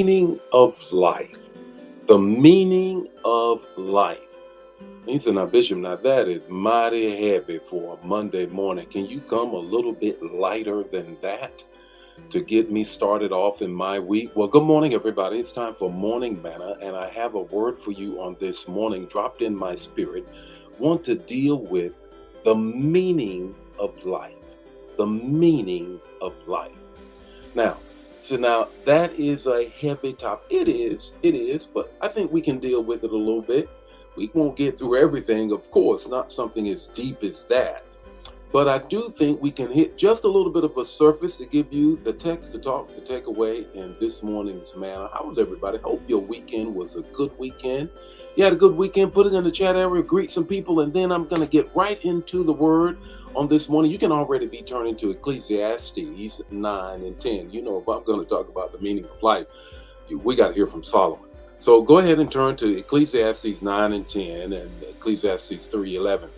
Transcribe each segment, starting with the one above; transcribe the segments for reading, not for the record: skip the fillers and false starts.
meaning of life. The meaning of life. He said, now, Bishop, now that is mighty heavy for a Monday morning. Can you come a little bit lighter than that to get me started off in my week? Well, good morning, everybody. It's time for Morning Manna, and I have a word for you on this morning, dropped in my spirit. Want to deal with the meaning of life. The meaning of life. Now, that is a heavy topic. It is, but I think we can deal with it a little bit. We won't get through everything, of course, not something as deep as that. But I do think we can hit just a little bit of a surface to give you the text, the talk, the takeaway in this morning's manna. How was everybody? Hope your weekend was a good weekend. You had a good weekend. Put it in the chat area, greet some people, and then I'm going to get right into the word on this morning. You can already be turning to Ecclesiastes 9 and 10. You know, if I'm going to talk about the meaning of life, we got to hear from Solomon. So go ahead and turn to Ecclesiastes 9 and 10 and Ecclesiastes 3:11.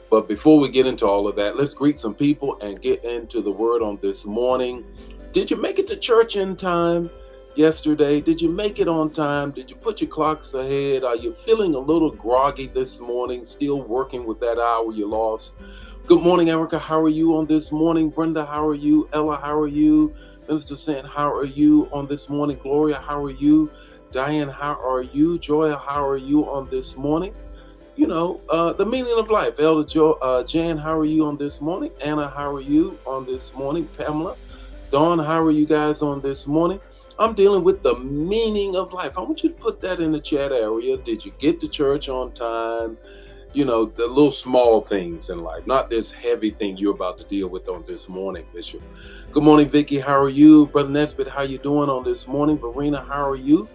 But before we get into all of that, let's greet some people and get into the word on this morning. Did you make it to church in time yesterday? Did you make it on time? Did you put your clocks ahead? Are you feeling a little groggy this morning, still working with that hour you lost? Good morning, Erica. How are you on this morning? Brenda, how are you? Ella, how are you? Minister Sant, how are you on this morning? Gloria, how are you? Diane, how are you? Joya, how are you on this morning? You know, the meaning of life. Elder Jan, how are you on this morning? Anna, how are you on this morning? Pamela, Dawn, how are you guys on this morning? I'm dealing with the meaning of life. I want you to put that in the chat area. Did you get to church on time? You know, the little small things in life, not this heavy thing you're about to deal with on this morning, Bishop. Good morning, Vicky. How are you? Brother Nesbitt, how you doing on this morning? Verena, how are you?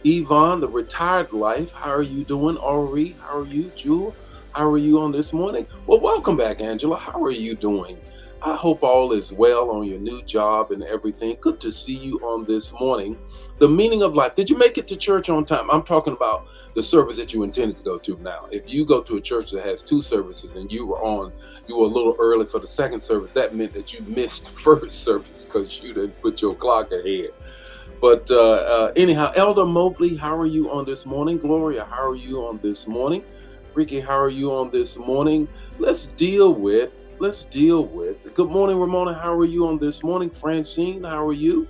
Yvonne, the retired life, how are you doing? Ori, how are you? Jewel, how are you on this morning? Well, welcome back, Angela. How are you doing? I hope all is well on your new job and everything. Good to see you on this morning. The meaning of life. Did you make it to church on time? I'm talking about the service that you intended to go to now. If you go to a church that has two services and you were a little early for the second service, that meant that you missed first service because you didn't put your clock ahead. But anyhow, Elder Mobley, how are you on this morning? Gloria, how are you on this morning? Ricky, how are you on this morning? Let's deal with. Good morning, Ramona. How are you on this morning? Francine, how are you?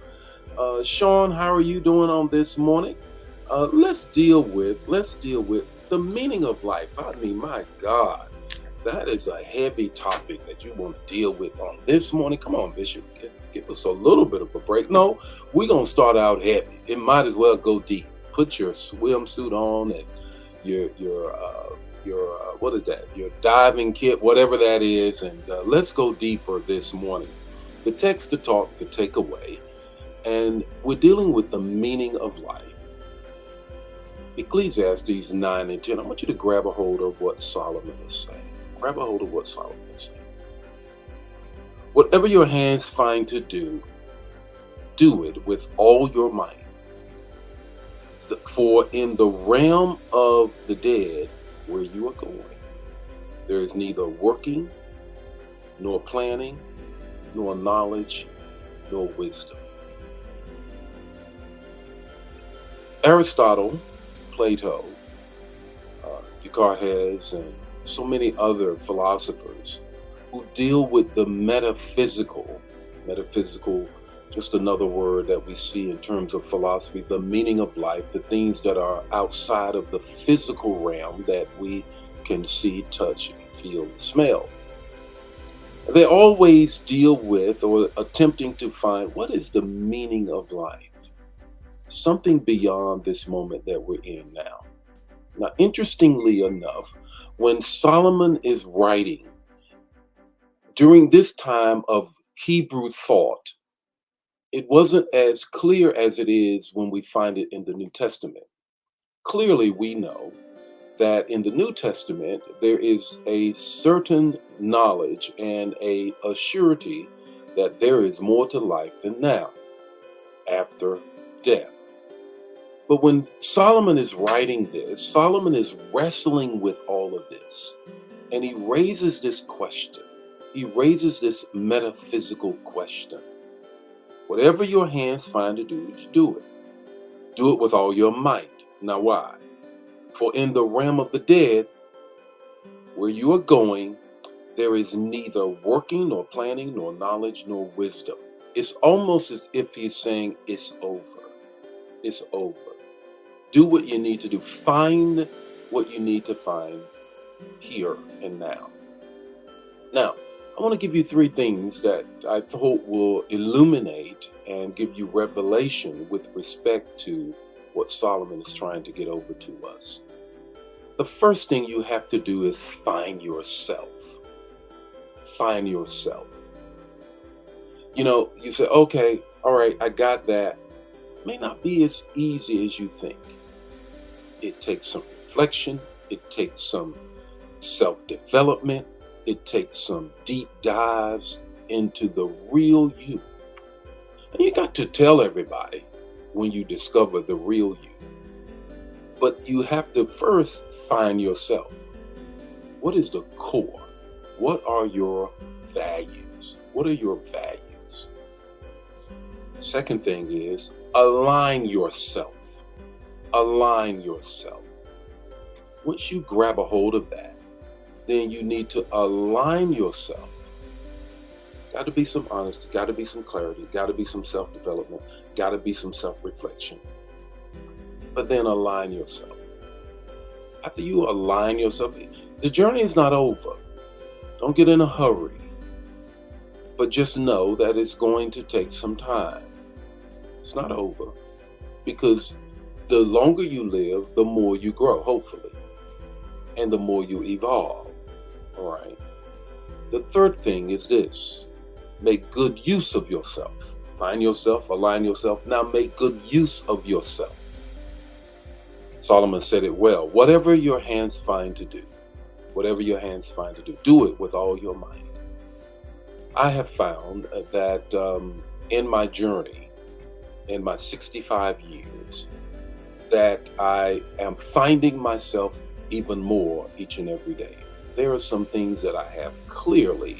Sean, how are you doing on this morning? Let's deal with the meaning of life. I mean, my God, that is a heavy topic that you want to deal with on this morning. Come on, Bishop, give us a little bit of a break. No, we're going to start out heavy. It might as well go deep. Put your swimsuit on and your what is that? Your diving kit, whatever that is, and let's go deeper this morning. The text to talk, the takeaway, and we're dealing with the meaning of life. Ecclesiastes 9 and 10. I want you to grab a hold of what Solomon is saying. Grab a hold of what Solomon is saying. Whatever your hands find to do, do it with all your might. For in the realm of the dead, where you are going, there is neither working, nor planning, nor knowledge, nor wisdom. Aristotle, Plato, Descartes, and so many other philosophers who deal with the metaphysical, just another word that we see in terms of philosophy, the meaning of life, the things that are outside of the physical realm that we can see, touch, feel, smell. They always deal with or attempting to find what is the meaning of life, something beyond this moment that we're in now. Now, interestingly enough, when Solomon is writing during this time of Hebrew thought, it wasn't as clear as it is when we find it in the New Testament. Clearly, we know that in the New Testament, there is a certain knowledge and a surety that there is more to life than now, after death. But when Solomon is writing this, Solomon is wrestling with all of this. And he raises this question. He raises this metaphysical question. Whatever your hands find to do, you do it. Do it with all your might. Now, why? For in the realm of the dead, where you are going, there is neither working nor planning nor knowledge nor wisdom. It's almost as if he's saying it's over. It's over. Do what you need to do. Find what you need to find here and now. Now, I want to give you three things that I hope will illuminate and give you revelation with respect to what Solomon is trying to get over to us. The first thing you have to do is find yourself. Find yourself. You say, okay, all right, I got that. May not be as easy as you think. It takes some reflection. It takes some self-development. It takes some deep dives into the real you. And you got to tell everybody when you discover the real you. But you have to first find yourself. What is the core? What are your values? What are your values? Second thing is align yourself. Align yourself. Once you grab a hold of that, then you need to align yourself. Got to be some honesty, got to be some clarity, got to be some self-development, got to be some self-reflection. But then align yourself. After you align yourself, the journey is not over. Don't get in a hurry. But just know that it's going to take some time. It's not over. Because the longer you live, the more you grow, hopefully. And the more you evolve. All right. The third thing is this. Make good use of yourself. Find yourself, align yourself. Now make good use of yourself. Solomon said it well. Whatever your hands find to do, do it with all your might. I have found that in my journey, in my 65 years, that I am finding myself even more each and every day. There are some things that I have clearly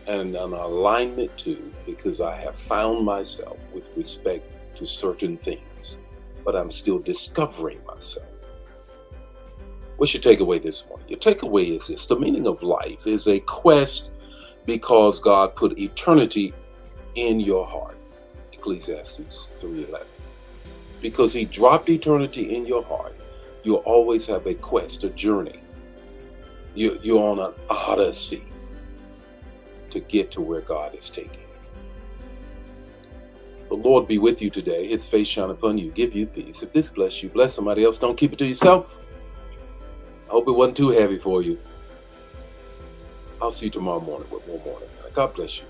and an alignment to because I have found myself with respect to certain things, but I'm still discovering myself. What's your takeaway this morning? Your takeaway is this. The meaning of life is a quest because God put eternity in your heart. Ecclesiastes 3:11. Because he dropped eternity in your heart, you'll always have a quest, a journey. You're on an odyssey to get to where God is taking you. The Lord be with you today. His face shine upon you, give you peace. If this bless you, bless somebody else. Don't keep it to yourself. I hope it wasn't too heavy for you. I'll see you tomorrow morning with more morning. God bless you.